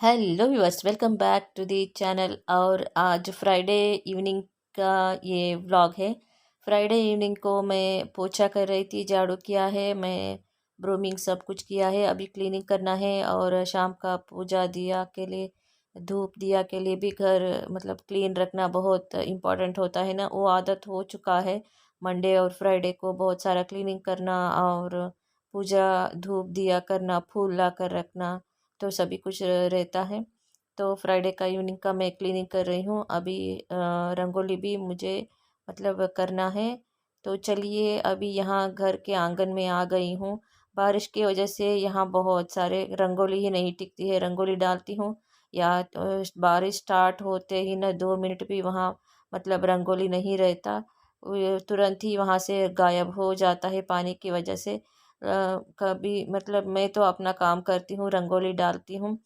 Hello viewers, welcome back to the channel. और आज Friday evening का ये व्लॉग है। फ्राइडे इवनिंग को मैं पोछा कर रही थी, झाड़ू किया है, मैं ब्रूमिंग सब कुछ किया है। अभी क्लीनिंग करना है और शाम का पूजा दिया के लिए, धूप दिया के लिए भी घर मतलब क्लीन रखना बहुत इम्पोर्टेंट होता है ना। वो आदत हो चुका है। मंडे और फ्राइडे को बहुत सारा क्लीनिंग करना और पूजा धूप दिया करना, फूल ला कर रखना, तो सभी कुछ रहता है। तो फ्राइडे का इवनिंग का मैं क्लीनिंग कर रही हूँ अभी। रंगोली भी मुझे मतलब करना है। तो चलिए, अभी यहाँ घर के आंगन में आ गई हूँ। बारिश की वजह से यहाँ बहुत सारे रंगोली ही नहीं टिकती है। रंगोली डालती हूँ या तो बारिश स्टार्ट होते ही ना 2 मिनट भी वहाँ मतलब रंगोली नहीं रहता, वो तुरंत ही वहाँ से गायब हो जाता है पानी की वजह से। कभी मतलब मैं तो अपना काम करती हूँ, रंगोली डालती हूँ।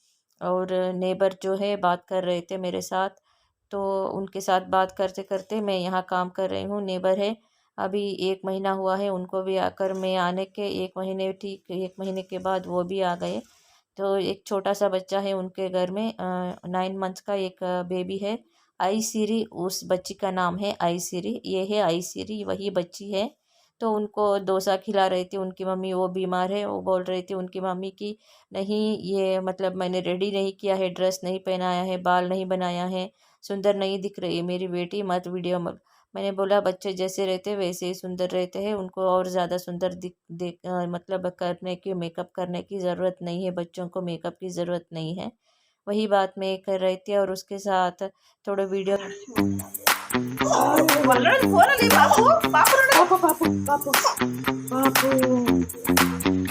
और नेबर जो है बात कर रहे थे मेरे साथ, तो उनके साथ बात करते करते मैं यहाँ काम कर रही हूँ। नेबर है, अभी 1 महीना हुआ है उनको भी आकर, मैं आने के 1 महीने, ठीक 1 महीने के बाद वो भी आ गए। तो एक छोटा सा बच्चा है उनके घर में, 9 मंथ्स का एक बेबी है। आई सीरी उस बच्ची का नाम है, आई सीरी, ये है आई सीरी, वही बच्ची है। तो उनको डोसा खिला रही थी उनकी मम्मी, वो बीमार है। वो बोल रही थी उनकी मम्मी की नहीं, ये मतलब मैंने रेडी नहीं किया है, ड्रेस नहीं पहनाया है, बाल नहीं बनाया है, सुंदर नहीं दिख रही है मेरी बेटी, मत वीडियो मत। मैंने बोला बच्चे जैसे रहते वैसे ही सुंदर रहते हैं, उनको और ज़्यादा सुंदर मतलब करने की, मेकअप करने की ज़रूरत नहीं है, बच्चों को मेकअप की ज़रूरत नहीं है। वही बात मैं कर रही थी और उसके साथ थोड़ा video. Walau orang ni babu, babu babu babu babu babu.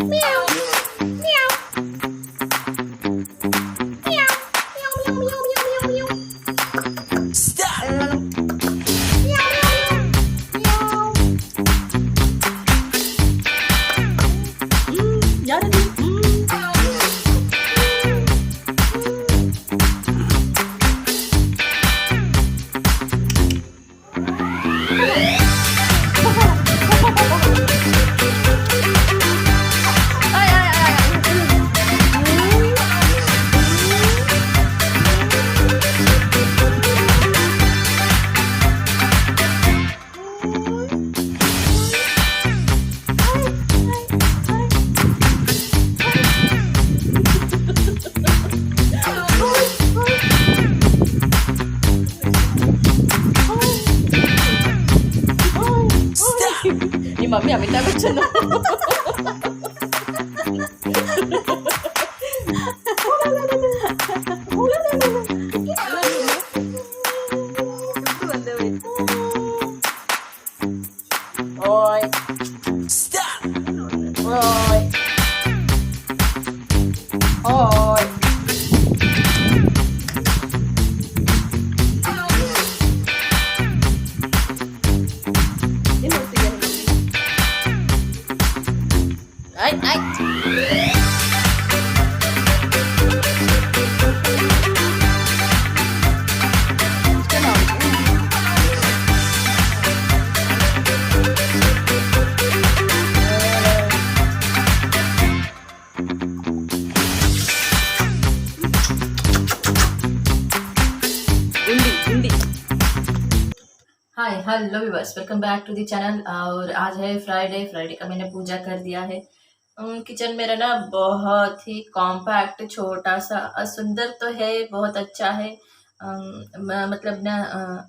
Meow meow meow meow meow meow meow meow. Stop. Meow meow meow. Jangan ni. Ni mami Amitabh Bachchan. Oi. Stop. Oi. Oi. Ay, ay. Undi, undi. Hi hello viewers, welcome back to the channel. और आज है Friday. Friday का मैंने पूजा कर दिया है। Kitchen मेरा ना बहुत ही कॉम्पैक्ट, छोटा सा, सुंदर तो है, बहुत अच्छा है। मतलब ना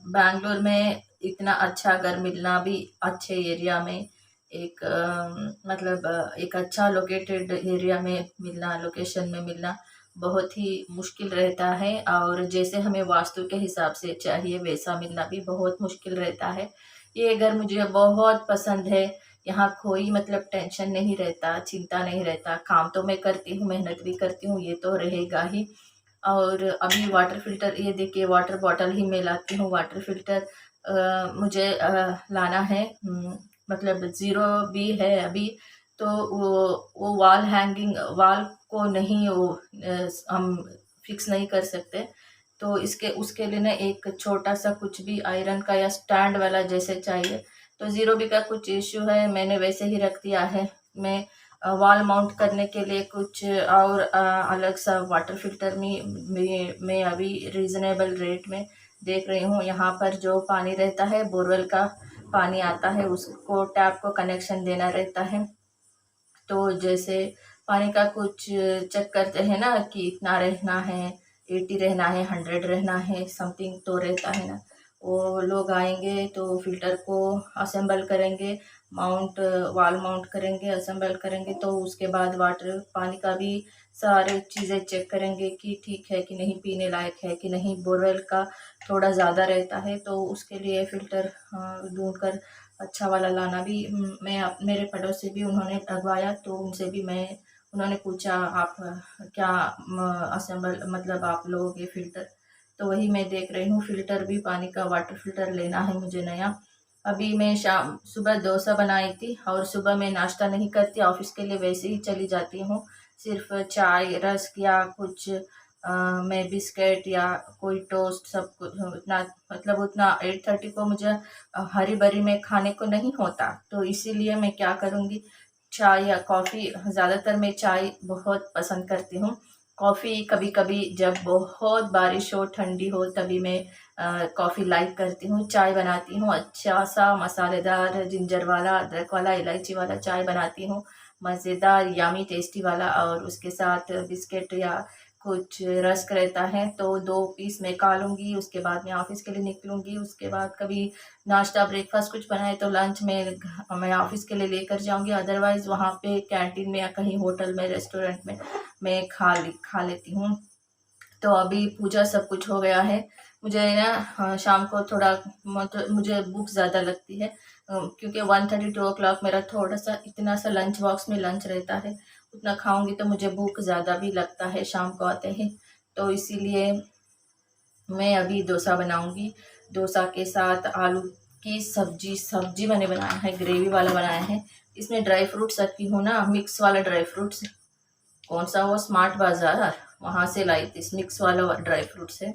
बैंगलोर में इतना अच्छा घर मिलना भी, अच्छे एरिया में, एक मतलब एक अच्छा लोकेटेड एरिया में मिलना, लोकेशन में मिलना बहुत ही मुश्किल रहता है। और जैसे हमें वास्तु के हिसाब से चाहिए वैसा मिलना भी बहुत मुश्किल रहता है। ये घर मुझे बहुत पसंद है। यहाँ कोई मतलब टेंशन नहीं रहता, चिंता नहीं रहता। काम तो मैं करती हूँ, मेहनत भी करती हूँ, ये तो रहेगा ही। और अभी वाटर फिल्टर, ये देखिए वाटर बॉटल ही मैं लाती हूँ। वाटर फिल्टर मुझे लाना है। मतलब ज़ीरो भी है अभी। तो वो वॉल हैंगिंग, वॉल को नहीं, वो हम फिक्स नहीं कर सकते। तो इसके उसके लिए ना एक छोटा सा कुछ भी आयरन का या स्टैंड वाला जैसे चाहिए। तो ज़ीरो बी का कुछ इश्यू है, मैंने वैसे ही रख दिया है। मैं वॉल माउंट करने के लिए कुछ और अलग सा वाटर फिल्टर में अभी रीज़नेबल रेट में देख रही हूँ। यहाँ पर जो पानी रहता है बोरवेल का पानी आता है, उसको टैप को कनेक्शन देना रहता है। तो जैसे पानी का कुछ चेक करते हैं ना कि इतना रहना है, 80 रहना है, 100 रहना है, समथिंग तो रहता है ना। वो लोग आएंगे तो फिल्टर को असेंबल करेंगे, वॉल माउंट करेंगे, असेंबल करेंगे। तो उसके बाद वाटर पानी का भी सारे चीज़ें चेक करेंगे कि ठीक है कि नहीं, पीने लायक है कि नहीं। बोरवेल का थोड़ा ज़्यादा रहता है तो उसके लिए फ़िल्टर ढूंढ कर अच्छा वाला लाना भी। मेरे पड़ोसी भी उन्होंने लगवाया तो उनसे भी उन्होंने पूछा आप क्या असेंबल मतलब आप लोगे फ़िल्टर। तो वही मैं देख रही हूँ, फ़िल्टर भी पानी का वाटर फ़िल्टर लेना है मुझे नया। अभी मैं सुबह डोसा बनाई थी और सुबह मैं नाश्ता नहीं करती, ऑफिस के लिए वैसे ही चली जाती हूँ। सिर्फ चाय रस्क या कुछ मैं बिस्किट या कोई टोस्ट सब कुछ उतना, मतलब उतना 8:30 को मुझे हरी बरी में खाने को नहीं होता। तो इसीलिए मैं क्या करूँगी, चाय या कॉफ़ी, ज़्यादातर मैं चाय बहुत पसंद करती हूँ। कॉफ़ी कभी कभी जब बहुत बारिश हो, ठंडी हो, तभी मैं कॉफ़ी लाइक करती हूँ। चाय बनाती हूँ अच्छा सा मसालेदार जिंजर वाला, अदरक वाला, इलायची वाला चाय बनाती हूँ, मज़ेदार यामी टेस्टी वाला। और उसके साथ बिस्किट या कुछ रस्क रहता है तो 2 पीस मैं खा लूँगी। उसके बाद मैं ऑफिस के लिए निकलूँगी। उसके बाद कभी नाश्ता ब्रेकफास्ट कुछ बनाए तो लंच में मैं ऑफिस के लिए लेकर जाऊँगी। अदरवाइज़ वहाँ पे कैंटीन में या कहीं होटल में, रेस्टोरेंट में मैं खा लेती हूँ। तो अभी पूजा सब कुछ हो गया है। मुझे ना शाम को थोड़ा मतलब मुझे भूख ज़्यादा लगती है, क्योंकि 1:30 2 o'clock मेरा थोड़ा सा इतना सा लंच बॉक्स में लंच रहता है। उतना खाऊंगी तो मुझे भूख ज़्यादा भी लगता है शाम को आते ही। तो इसीलिए मैं अभी डोसा बनाऊंगी। डोसा के साथ आलू की सब्जी मैंने बनाया है, ग्रेवी वाला बनाया है। इसमें ड्राई फ्रूट्स रखी हूँ ना, मिक्स वाला ड्राई फ्रूट्स। कौन सा, वो स्मार्ट बाजार वहाँ से लाई थी, मिक्स वाला ड्राई फ्रूट्स है।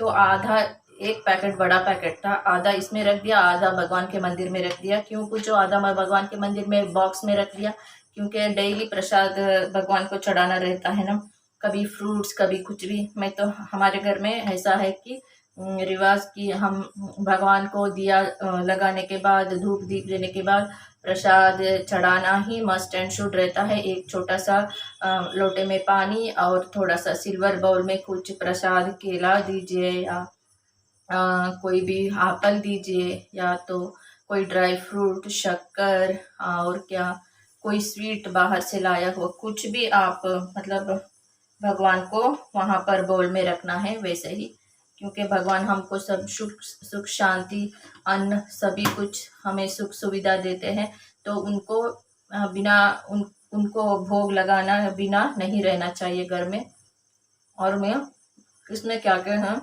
तो आधा, एक पैकेट बड़ा पैकेट था, आधा इसमें रख दिया, आधा भगवान के मंदिर में रख दिया। क्यों पूछो, आधा मैं भगवान के मंदिर में बॉक्स में रख दिया क्योंकि डेली प्रसाद भगवान को चढ़ाना रहता है ना। कभी फ्रूट्स, कभी कुछ भी। मैं तो हमारे घर में ऐसा है कि रिवाज कि हम भगवान को दिया लगाने के बाद, धूप दीप देने के बाद प्रसाद चढ़ाना ही मस्ट एंड शुड रहता है। एक छोटा सा लोटे में पानी और थोड़ा सा सिल्वर बाउल में कुछ प्रसाद, केला दीजिए या कोई भी एप्पल दीजिए, या तो कोई ड्राई फ्रूट, शक्कर, और क्या कोई स्वीट बाहर से लाया हुआ कुछ भी आप मतलब भगवान को वहाँ पर बोल में रखना है वैसे ही। क्योंकि भगवान हमको सब सुख शांति, अन्न, सभी कुछ हमें सुख सुविधा देते हैं। तो उनको बिना उनको भोग लगाना बिना नहीं रहना चाहिए घर में। और मैं इसमें क्या क्या है,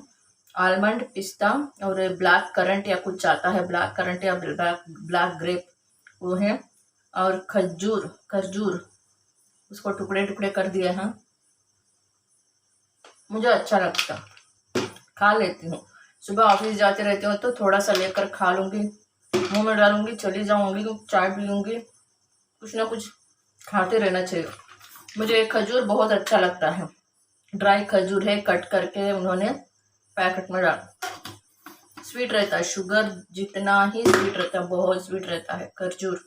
आलमंड, पिस्ता और ब्लैक करंट या कुछ आता है, ब्लैक करंट या ब्लैक ग्रेप, वो है। और खजूर खजूर उसको टुकड़े टुकड़े कर दिए हैं। मुझे अच्छा लगता, खा लेती हूँ। सुबह ऑफिस जाते रहते हो तो थोड़ा सा लेकर खा लूँगी, मुंह में डालूंगी, चली जाऊंगी, चाय पी लूँगी। कुछ ना कुछ खाते रहना चाहिए। मुझे खजूर बहुत अच्छा लगता है। ड्राई खजूर है, कट करके उन्होंने पैकेट में डाल, स्वीट रहता है, शुगर जितना ही स्वीट रहता है, बहुत स्वीट रहता है खजूर।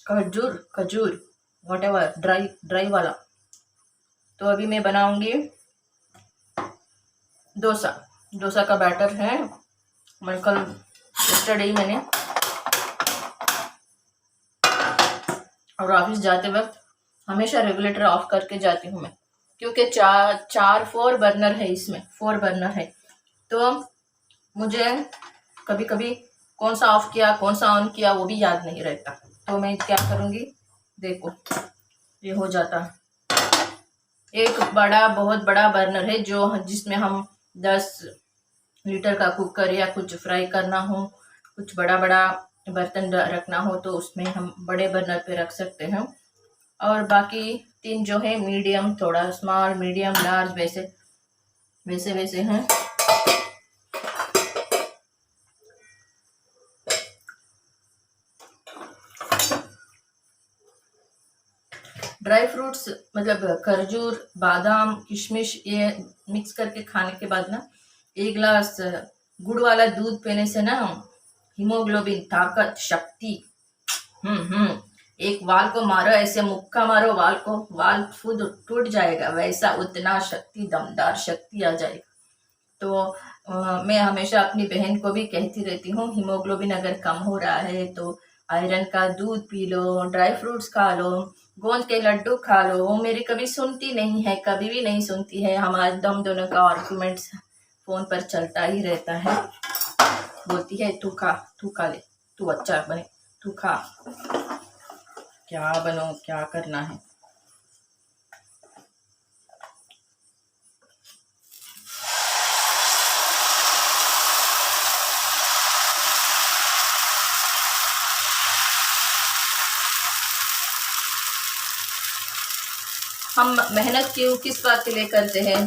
खजूर खजूर वॉट एवर, ड्राई ड्राई वाला। तो अभी मैं बनाऊंगी डोसा। डोसा का बैटर है, मैं कल यस्टरडे ही मैंने, और ऑफिस जाते वक्त हमेशा रेगुलेटर ऑफ करके जाती हूँ मैं, क्योंकि चार 4 बर्नर है, इसमें 4 बर्नर है। तो मुझे कभी कभी कौन सा ऑफ किया कौन सा ऑन किया वो भी याद नहीं रहता। तो मैं क्या करूँगी, देखो ये हो जाता है। एक बहुत बड़ा बर्नर है जो जिसमें हम 10 लीटर का कुकर या कुछ फ्राई करना हो, कुछ बड़ा बड़ा बर्तन रखना हो तो उसमें हम बड़े बर्नर पे रख सकते हैं। और बाकी 3 जो है मीडियम, थोड़ा स्मॉल, मीडियम, लार्ज, वैसे वैसे वैसे हैं। ड्राई फ्रूट्स मतलब खजूर, बादाम, किशमिश ये मिक्स करके खाने के बाद ना 1 गिलास गुड़ वाला दूध पीने से ना हीमोग्लोबिन, ताकत, शक्ति, एक वाल को मारो, ऐसे मुक्का मारो वाल को, वाल खुद टूट जाएगा, वैसा उतना शक्ति, दमदार शक्ति आ जाएगा। तो मैं हमेशा अपनी बहन को भी कहती रहती हूँ, हीमोग्लोबिन अगर कम हो रहा है तो आयरन का दूध पी लो, ड्राई फ्रूट्स खा लो, गोंद के लड्डू खा लो। वो मेरी कभी सुनती नहीं है, कभी भी नहीं सुनती है। हमारे दम दोनों का आर्गुमेंट्स फोन पर चलता ही रहता है। बोलती है तू खा ले, तू अच्छा बने, तू खा। क्या बनो, क्या करना है। हम मेहनत क्यों, किस बात के लिए करते हैं,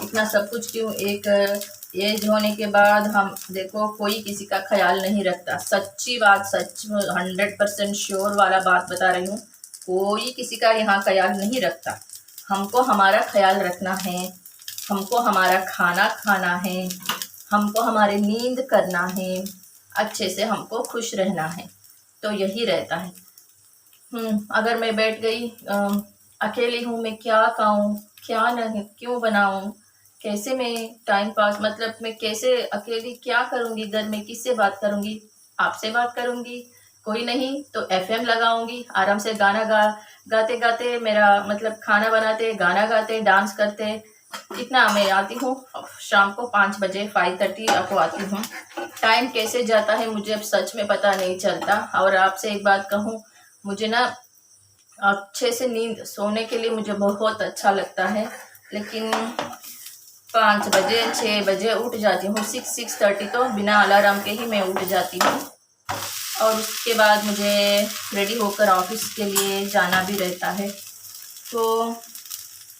इतना सब कुछ क्यों। एक एज होने के बाद हम देखो, कोई किसी का ख्याल नहीं रखता। सच्ची बात, सच 100% श्योर वाला बात बता रही हूँ। कोई किसी का यहाँ ख्याल नहीं रखता। हमको हमारा ख्याल रखना है, हमको हमारा खाना खाना है, हमको हमारी नींद करना है, अच्छे से हमको खुश रहना है। तो यही रहता है। अगर मैं बैठ गई, अकेली हूँ, मैं क्या खाऊं, क्या नहीं, क्यों बनाऊं, कैसे मैं टाइम पास, मतलब मैं कैसे अकेली क्या करूंगी, घर में किससे बात करूंगी, आपसे बात करूंगी, कोई नहीं तो एफएम लगाऊंगी, आराम से गाना गाते गाते, मेरा मतलब खाना बनाते, गाना गाते, डांस करते। इतना मैं आती हूँ शाम को 5 बजे, 5:30 आपको आती हूँ। टाइम कैसे जाता है मुझे अब सच में पता नहीं चलता। और आपसे एक बात कहूँ, मुझे ना अच्छे से नींद सोने के लिए मुझे बहुत अच्छा लगता है, लेकिन 5 बजे 6 बजे उठ जाती हूँ। 6:30 तो बिना अलार्म के ही मैं उठ जाती हूँ। और उसके बाद मुझे रेडी होकर ऑफिस के लिए जाना भी रहता है। तो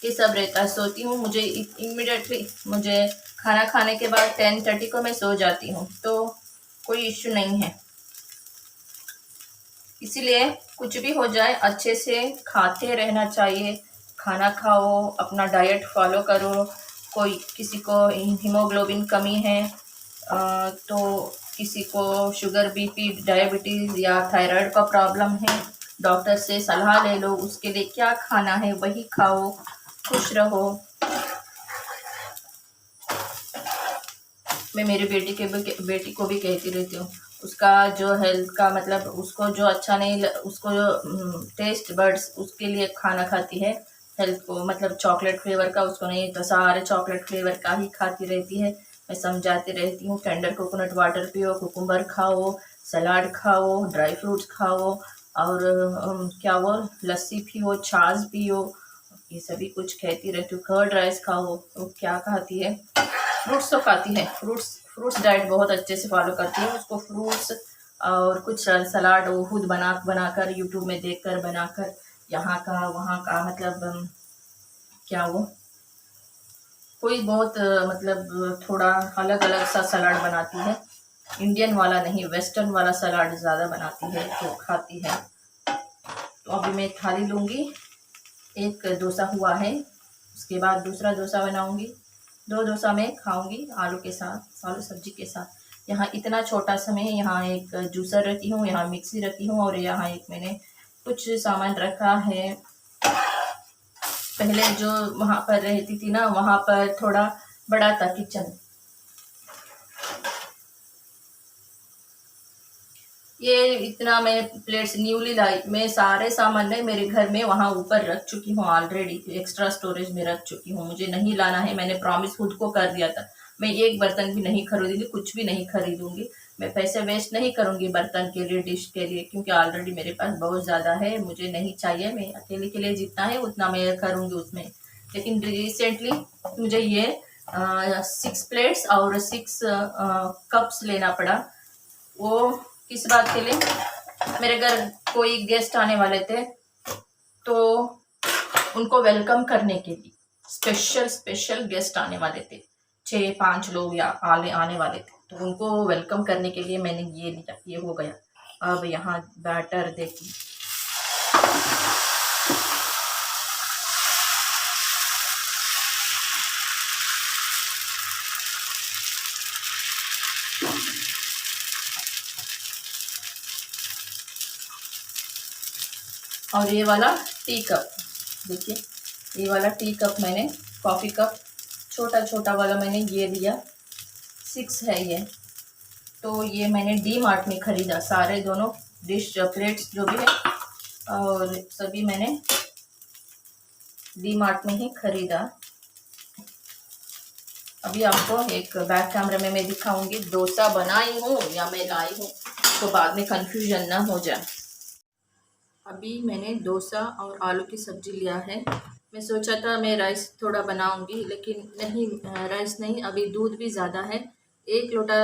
ये सब रहता है। सोती हूँ, मुझे इमीडिएटली मुझे खाना खाने के बाद 10:30 को मैं सो जाती हूँ, तो कोई इश्यू नहीं है। इसीलिए कुछ भी हो जाए अच्छे से खाते रहना चाहिए। खाना खाओ, अपना डाइट फॉलो करो। कोई किसी को हीमोग्लोबिन कमी है, तो किसी को शुगर, बीपी, डायबिटीज़ या थायराइड का प्रॉब्लम है, डॉक्टर से सलाह ले लो, उसके लिए क्या खाना है वही खाओ, खुश रहो। मैं मेरी बेटी को भी कहती रहती हूँ, उसका जो हेल्थ का मतलब, उसको जो अच्छा नहीं, उसको जो टेस्ट बर्ड्स उसके लिए खाना खाती है, हेल्थ को मतलब चॉकलेट फ्लेवर का उसको नहीं, तो सारे चॉकलेट फ्लेवर का ही खाती रहती है। मैं समझाती रहती हूँ, टेंडर कोकोनट वाटर पियो, कुकुम्बर खाओ, सलाद खाओ, ड्राई फ्रूट्स खाओ, और क्या वो लस्सी पियो, छाछ पियो, ये सभी कुछ कहती रहती हूँ। कर्ड राइस खाओ। वो क्या खाती है, फ्रूट्स तो खाती है। फ्रूट्स डाइट बहुत अच्छे से फॉलो करती है। उसको फ्रूट्स और कुछ सलाद वो खुद बनाकर यूट्यूब में देखकर बनाकर, यहाँ का वहाँ का, मतलब क्या वो कोई बहुत मतलब थोड़ा अलग अलग सा सलाद बनाती है। इंडियन वाला नहीं, वेस्टर्न वाला सलाद ज़्यादा बनाती है, तो खाती है। तो अभी मैं थाली लूँगी। एक डोसा हुआ है, उसके बाद दूसरा डोसा बनाऊँगी। 2 डोसा मैं खाऊंगी आलू के साथ, आलू सब्जी के साथ। यहाँ इतना छोटा सा मैं यहाँ एक जूसर रखी हूँ, यहाँ मिक्सी रखी हूँ, और यहाँ एक मैंने कुछ सामान रखा है। पहले जो वहाँ पर रहती थी ना, वहाँ पर थोड़ा बड़ा था किचन। ये इतना मैं प्लेट्स न्यूली लाई, मैं सारे सामान ने मेरे घर में वहाँ ऊपर रख चुकी हूँ ऑलरेडी, एक्स्ट्रा स्टोरेज में रख चुकी हूँ। मुझे नहीं लाना है, मैंने प्रॉमिस खुद को कर दिया था। मैं एक बर्तन भी नहीं खरीदूंगी, कुछ भी नहीं खरीदूंगी। मैं पैसे वेस्ट नहीं करूंगी बर्तन के लिए, डिश के लिए, क्योंकि ऑलरेडी मेरे पास बहुत ज़्यादा है, मुझे नहीं चाहिए। मैं अकेले के लिए जितना है उतना मैं करूँगी उसमें। लेकिन रिसेंटली मुझे ये 6 प्लेट्स और 6 कप्स लेना पड़ा। वो किस बात के लिए, मेरे घर कोई गेस्ट आने वाले थे, तो उनको वेलकम करने के लिए स्पेशल गेस्ट आने वाले थे। 6-5 लोग या आने वाले थे, तो उनको वेलकम करने के लिए मैंने ये लिया। ये हो गया। अब यहाँ बैटर देखिए, और ये वाला टी कप, देखिए ये वाला टी कप मैंने, कॉफ़ी कप छोटा छोटा वाला मैंने ये लिया, 6 है ये। तो ये मैंने डी मार्ट में ख़रीदा, सारे दोनों डिश प्लेट्स जो भी है और सभी मैंने डी मार्ट में ही ख़रीदा। अभी आपको एक बैक कैमरे में मैं दिखाऊंगी डोसा बनाई हूँ या मैं लाई हूँ, तो बाद में कंफ्यूजन ना हो जाए। अभी मैंने डोसा और आलू की सब्ज़ी लिया है। मैं सोचा था मैं राइस थोड़ा बनाऊंगी, लेकिन नहीं, राइस नहीं, अभी दूध भी ज़्यादा है, 1 लोटा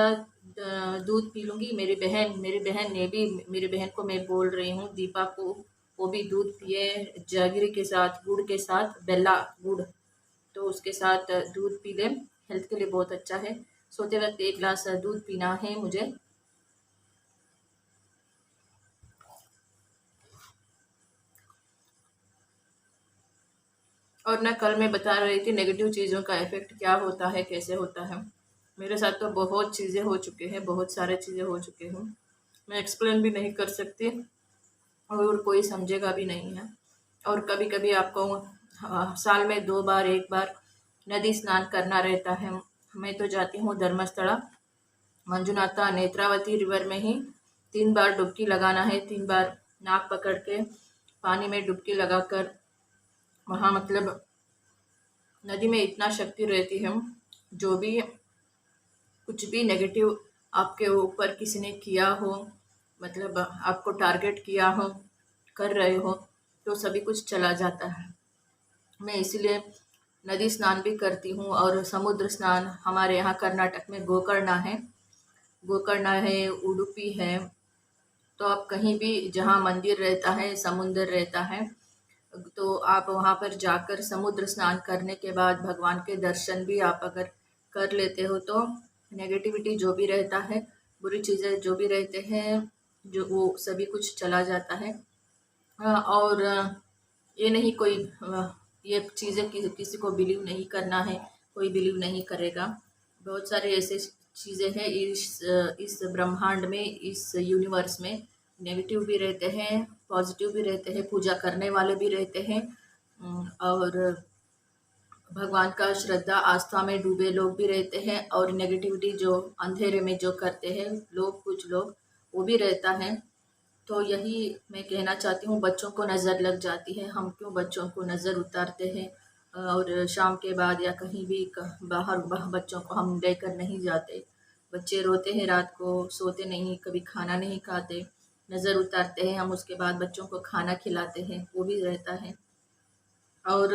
दूध पी लूँगी। मेरी बहन ने भी, मेरी बहन को मैं बोल रही हूँ दीपा को, वो भी दूध पिए जैगरी के साथ, गुड़ के साथ, बेला गुड़, तो उसके साथ दूध पी लें, हेल्थ के लिए बहुत अच्छा है। सोते वक्त 1 गिलास दूध पीना है मुझे। और ना कल मैं बता रही थी नेगेटिव चीज़ों का इफ़ेक्ट क्या होता है, कैसे होता है। मेरे साथ तो बहुत चीज़ें हो चुके हैं, बहुत सारे चीज़ें हो चुके हैं, मैं एक्सप्लेन भी नहीं कर सकती और कोई समझेगा भी नहीं है। और कभी कभी आपको साल में 2 बार 1 बार नदी स्नान करना रहता है। मैं तो जाती हूँ धर्मस्थला, मंजुनाथा, नेत्रावती रिवर में ही 3 बार डुबकी लगाना है, 3 बार नाक पकड़ के पानी में डुबकी लगाकर, वहाँ मतलब नदी में इतना शक्ति रहती है, जो भी कुछ भी नेगेटिव आपके ऊपर किसी ने किया हो, मतलब आपको टारगेट किया हो, कर रहे हो, तो सभी कुछ चला जाता है। मैं इसीलिए नदी स्नान भी करती हूँ। और समुद्र स्नान हमारे यहाँ कर्नाटक में गोकर्णा है, उडुपी है, तो आप कहीं भी जहाँ मंदिर रहता है, समुद्र रहता है, तो आप वहाँ पर जाकर समुद्र स्नान करने के बाद भगवान के दर्शन भी आप अगर कर लेते हो, तो नेगेटिविटी जो भी रहता है, बुरी चीज़ें जो भी रहते हैं, जो वो सभी कुछ चला जाता है। और ये नहीं कोई ये चीज़ें किसी को बिलीव नहीं करना है, कोई बिलीव नहीं करेगा। बहुत सारे ऐसे चीज़ें हैं इस ब्रह्मांड में, इस यूनिवर्स में, नेगेटिव भी रहते हैं, पॉजिटिव भी रहते हैं, पूजा करने वाले भी रहते हैं, और भगवान का श्रद्धा आस्था में डूबे लोग भी रहते हैं, और नेगेटिविटी जो अंधेरे में जो करते हैं लोग, कुछ लोग, वो भी रहता है। तो यही मैं कहना चाहती हूँ, बच्चों को नज़र लग जाती है, हम क्यों बच्चों को नज़र उतारते हैं, और शाम के बाद या कहीं भी बाहर बच्चों को हम लेकर नहीं जाते। बच्चे रोते हैं, रात को सोते नहीं, कभी खाना नहीं खाते, नज़र उतारते हैं हम, उसके बाद बच्चों को खाना खिलाते हैं, वो भी रहता है। और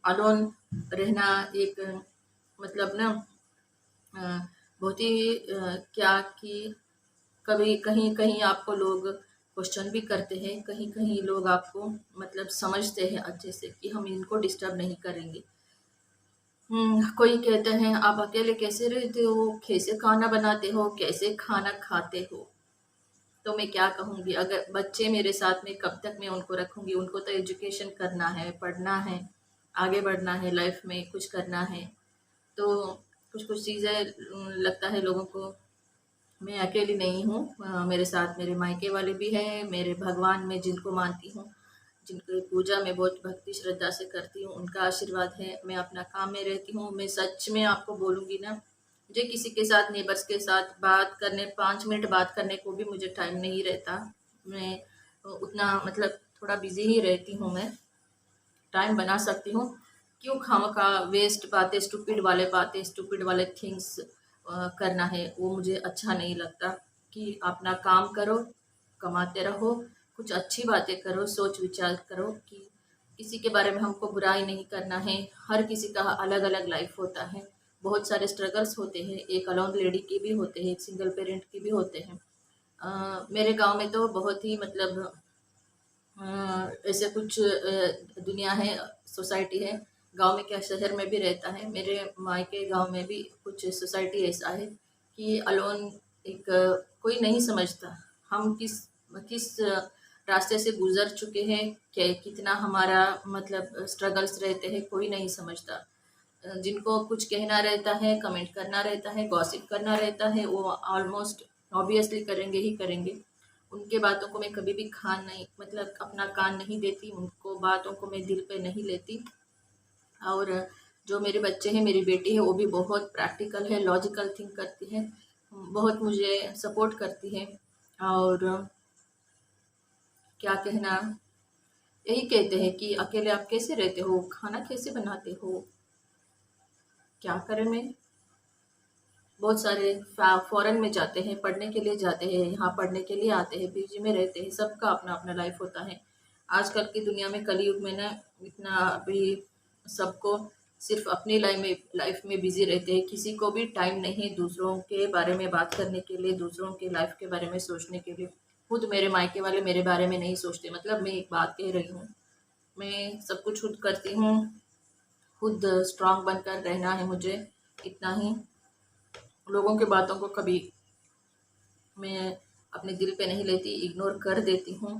अलोन रहना एक मतलब ना बहुत ही क्या कि कभी कहीं कहीं आपको लोग क्वेश्चन भी करते हैं, कहीं कहीं लोग आपको मतलब समझते हैं अच्छे से कि हम इनको डिस्टर्ब नहीं करेंगे। कोई कहते हैं आप अकेले कैसे रहते हो, कैसे खाना बनाते हो, कैसे खाना खाते हो। तो मैं क्या कहूँगी, अगर बच्चे मेरे साथ में कब तक मैं उनको रखूँगी, उनको तो एजुकेशन करना है, पढ़ना है, आगे बढ़ना है, लाइफ में कुछ करना है। तो कुछ कुछ चीज़ें लगता है लोगों को मैं अकेली नहीं हूँ, मेरे साथ मेरे मायके वाले भी हैं, मेरे भगवान मैं जिनको मानती हूँ, जिनकी पूजा मैं बहुत भक्ति श्रद्धा से करती हूँ, उनका आशीर्वाद है। मैं अपना काम में रहती हूँ। मैं सच में आपको बोलूँगी ना, मुझे किसी के साथ, नेबर्स के साथ बात करने, 5 मिनट बात करने को भी मुझे टाइम नहीं रहता। मैं उतना मतलब थोड़ा बिजी ही रहती हूँ, मैं टाइम बना सकती हूँ, क्यों खामखा वेस्ट बातें, स्टूपिड वाले थिंग्स करना है, वो मुझे अच्छा नहीं लगता। कि अपना काम करो, कमाते रहो, कुछ अच्छी बातें करो, सोच विचार करो कि किसी के बारे में हमको बुराई नहीं करना है। हर किसी का अलग अलग लाइफ होता है, बहुत सारे स्ट्रगल्स होते हैं, एक अलोन लेडी की भी होते हैं, एक सिंगल पेरेंट की भी होते हैं। मेरे गांव में तो बहुत ही मतलब ऐसे कुछ दुनिया है, सोसाइटी है, गांव में क्या शहर में भी रहता है। मेरे मायके गांव में भी कुछ सोसाइटी ऐसा है कि अलोन एक कोई नहीं समझता हम किस किस रास्ते से गुजर चुके हैं कि कितना हमारा मतलब स्ट्रगल्स रहते हैं, कोई नहीं समझता। जिनको कुछ कहना रहता है, कमेंट करना रहता है, गॉसिप करना रहता है, वो ऑलमोस्ट ऑब्वियसली करेंगे ही करेंगे। उनके बातों को मैं कभी भी खान नहीं मतलब अपना कान नहीं देती, उनको बातों को मैं दिल पे नहीं लेती। और जो मेरे बच्चे हैं, मेरी बेटी है, वो भी बहुत प्रैक्टिकल है, लॉजिकल थिंक करती है, बहुत मुझे सपोर्ट करती है। और क्या कहना, यही कहते हैं कि अकेले आप कैसे रहते हो, खाना कैसे बनाते हो। क्या करें मैं, बहुत सारे फॉरेन में जाते हैं, पढ़ने के लिए जाते हैं, यहाँ पढ़ने के लिए आते हैं, पीजी में रहते हैं, सबका अपना अपना लाइफ होता है। आजकल की दुनिया में, कलयुग में ना, इतना अभी सबको सिर्फ अपनी लाइफ में बिजी रहते हैं। किसी को भी टाइम नहीं है दूसरों के बारे में बात करने के लिए, दूसरों के लाइफ के बारे में सोचने के लिए। खुद मेरे मायके वाले मेरे बारे में नहीं सोचते। मतलब मैं एक बात कह रही हूँ, मैं सब कुछ खुद करती हूँ, खुद स्ट्रांग बनकर रहना है मुझे, इतना ही। लोगों की बातों को कभी मैं अपने दिल पे नहीं लेती, इग्नोर कर देती हूँ।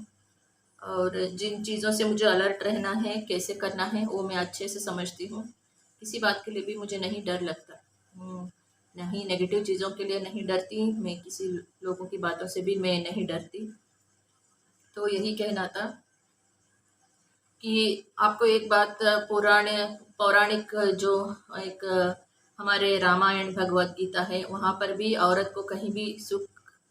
और जिन चीज़ों से मुझे अलर्ट रहना है, कैसे करना है, वो मैं अच्छे से समझती हूँ। किसी बात के लिए भी मुझे नहीं डर लगता। नहीं, नेगेटिव चीज़ों के लिए नहीं डरती मैं, किसी लोगों की बातों से भी मैं नहीं डरती। तो यही कहना था कि आपको एक बात, पौराणिक जो एक हमारे रामायण भगवत गीता है, वहाँ पर भी औरत को कहीं भी सुख,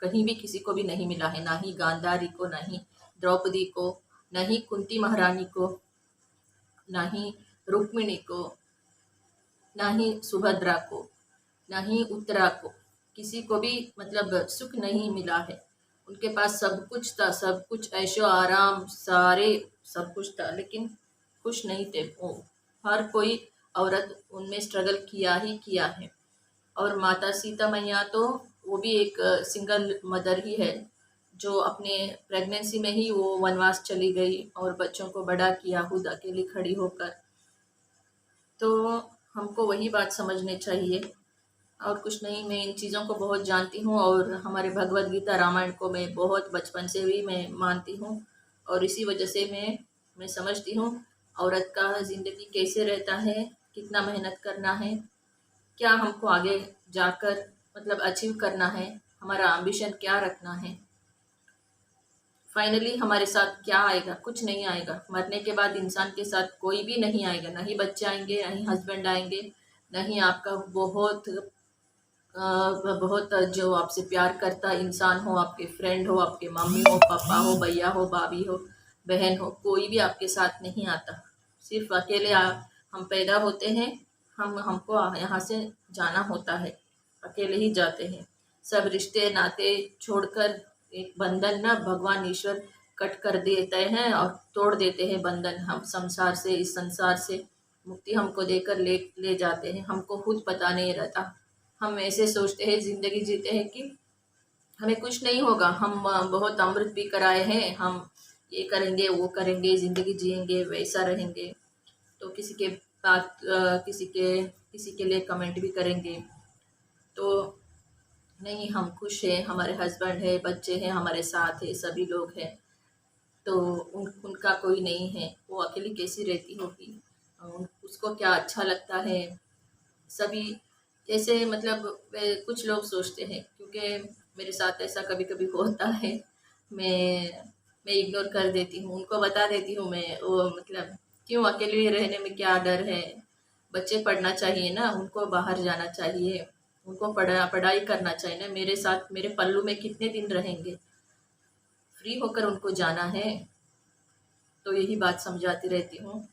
कहीं भी किसी को भी नहीं मिला है। ना ही गांधारी को, ना ही द्रौपदी को, ना ही कुंती महारानी को, ना ही रुक्मिणी को, ना ही सुभद्रा को, ना ही उत्तरा को, किसी को भी मतलब सुख नहीं मिला है। उनके पास सब कुछ था, सब कुछ ऐशो आराम सारे, सब कुछ था, लेकिन खुश नहीं थे वो। हर कोई औरत उनमें स्ट्रगल किया ही किया है। और माता सीता मैया तो वो भी एक सिंगल मदर ही है, जो अपने प्रेगनेंसी में ही वो वनवास चली गई और बच्चों को बड़ा किया खुद अकेली खड़ी होकर। तो हमको वही बात समझनी चाहिए, और कुछ नहीं। मैं इन चीज़ों को बहुत जानती हूँ, और हमारे भगवत गीता रामायण को मैं बहुत बचपन से भी मैं मानती हूँ। और इसी वजह से मैं समझती हूँ औरत का ज़िंदगी कैसे रहता है, कितना मेहनत करना है, क्या हमको आगे जाकर मतलब अचीव करना है, हमारा एम्बिशन क्या रखना है। फाइनली हमारे साथ क्या आएगा, कुछ नहीं आएगा। मरने के बाद इंसान के साथ कोई भी नहीं आएगा, ना ही बच्चे आएंगे, ना ही हस्बैंड आएंगे, ना ही आपका बहुत जो आपसे प्यार करता इंसान हो, आपके फ्रेंड हो, आपके मम्मी हो, पापा हो, भैया हो, भाभी हो, बहन हो, कोई भी आपके साथ नहीं आता। सिर्फ अकेले हम पैदा होते हैं, हमको यहाँ से जाना होता है, अकेले ही जाते हैं। सब रिश्ते नाते छोड़कर एक बंधन ना भगवान ईश्वर कट कर देते हैं और तोड़ देते हैं बंधन। हम संसार से, इस संसार से मुक्ति हमको देकर ले ले जाते हैं, हमको खुद पता नहीं रहता। हम ऐसे सोचते हैं, जिंदगी जीते हैं कि हमें कुछ नहीं होगा, हम बहुत अमृत पी कर आए हैं, हम ये करेंगे, वो करेंगे, जिंदगी जिएंगे, वैसा रहेंगे। तो किसी के लिए कमेंट भी करेंगे। तो नहीं, हम खुश हैं, हमारे हस्बैंड है, बच्चे हैं, हमारे साथ है, सभी लोग हैं। तो उनका कोई नहीं है, वो अकेली कैसी रहती होगी, उसको क्या अच्छा लगता है। सभी जैसे मतलब कुछ लोग सोचते हैं, क्योंकि मेरे साथ ऐसा कभी कभी होता है, मैं इग्नोर कर देती हूँ, उनको बता देती हूँ मैं, वो मतलब क्यों अकेले रहने में क्या डर है। बच्चे पढ़ना चाहिए ना, उनको बाहर जाना चाहिए, उनको पढ़ाई करना चाहिए ना। मेरे साथ मेरे पल्लू में कितने दिन रहेंगे, फ्री होकर उनको जाना है। तो यही बात समझाती रहती हूँ।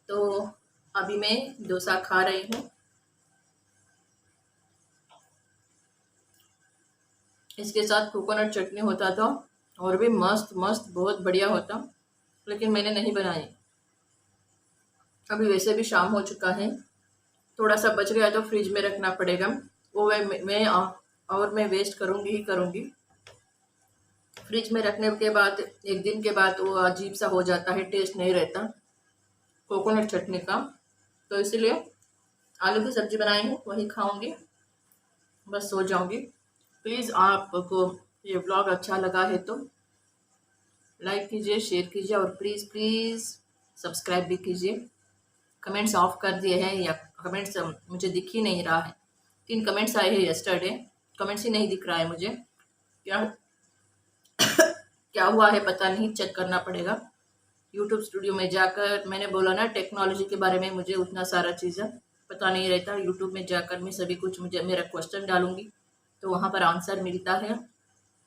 तो अभी मैं डोसा खा रही हूँ, इसके साथ कोकोनट चटनी होता तो और भी मस्त मस्त बहुत बढ़िया होता, लेकिन मैंने नहीं बनाई। अभी वैसे भी शाम हो चुका है, थोड़ा सा बच गया तो फ्रिज में रखना पड़ेगा। वो और मैं वेस्ट करूँगी ही करूँगी। फ्रिज में रखने के बाद एक दिन के बाद वो अजीब सा हो जाता है, टेस्ट नहीं रहता कोकोनट चटनी का। तो इसीलिए आलू की सब्जी बनाई हूँ, वही खाऊंगी, बस सो जाऊंगी। प्लीज़ आपको ये ब्लॉग अच्छा लगा है तो लाइक कीजिए, शेयर कीजिए और प्लीज़ प्लीज़ सब्सक्राइब भी कीजिए। कमेंट्स ऑफ कर दिए हैं या कमेंट्स मुझे दिख ही नहीं रहा है। 3 कमेंट्स आए हैं यस्टरडे, कमेंट्स ही नहीं दिख रहा है मुझे। क्या क्या हुआ है पता नहीं, चेक करना पड़ेगा। यूट्यूब स्टूडियो में जाकर, मैंने बोला ना टेक्नोलॉजी के बारे में मुझे उतना सारा चीज़ें पता नहीं रहता। यूट्यूब में जाकर मैं सभी कुछ, मुझे मेरा क्वेश्चन डालूंगी तो वहाँ पर आंसर मिलता है।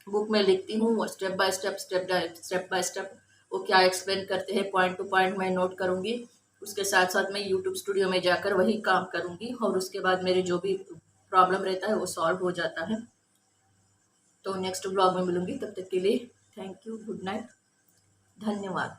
बुक में लिखती हूँ step by step, step by step वो क्या एक्सप्लेन करते हैं, पॉइंट टू पॉइंट मैं नोट करूँगी। उसके साथ साथ मैं यूट्यूब स्टूडियो में जाकर वही काम करूँगी और उसके बाद मेरे जो भी प्रॉब्लम रहता है वो सॉल्व हो जाता है। तो नेक्स्ट ब्लॉग में मिलूंगी, तब तक के लिए थैंक यू, गुड नाइट, धन्यवाद।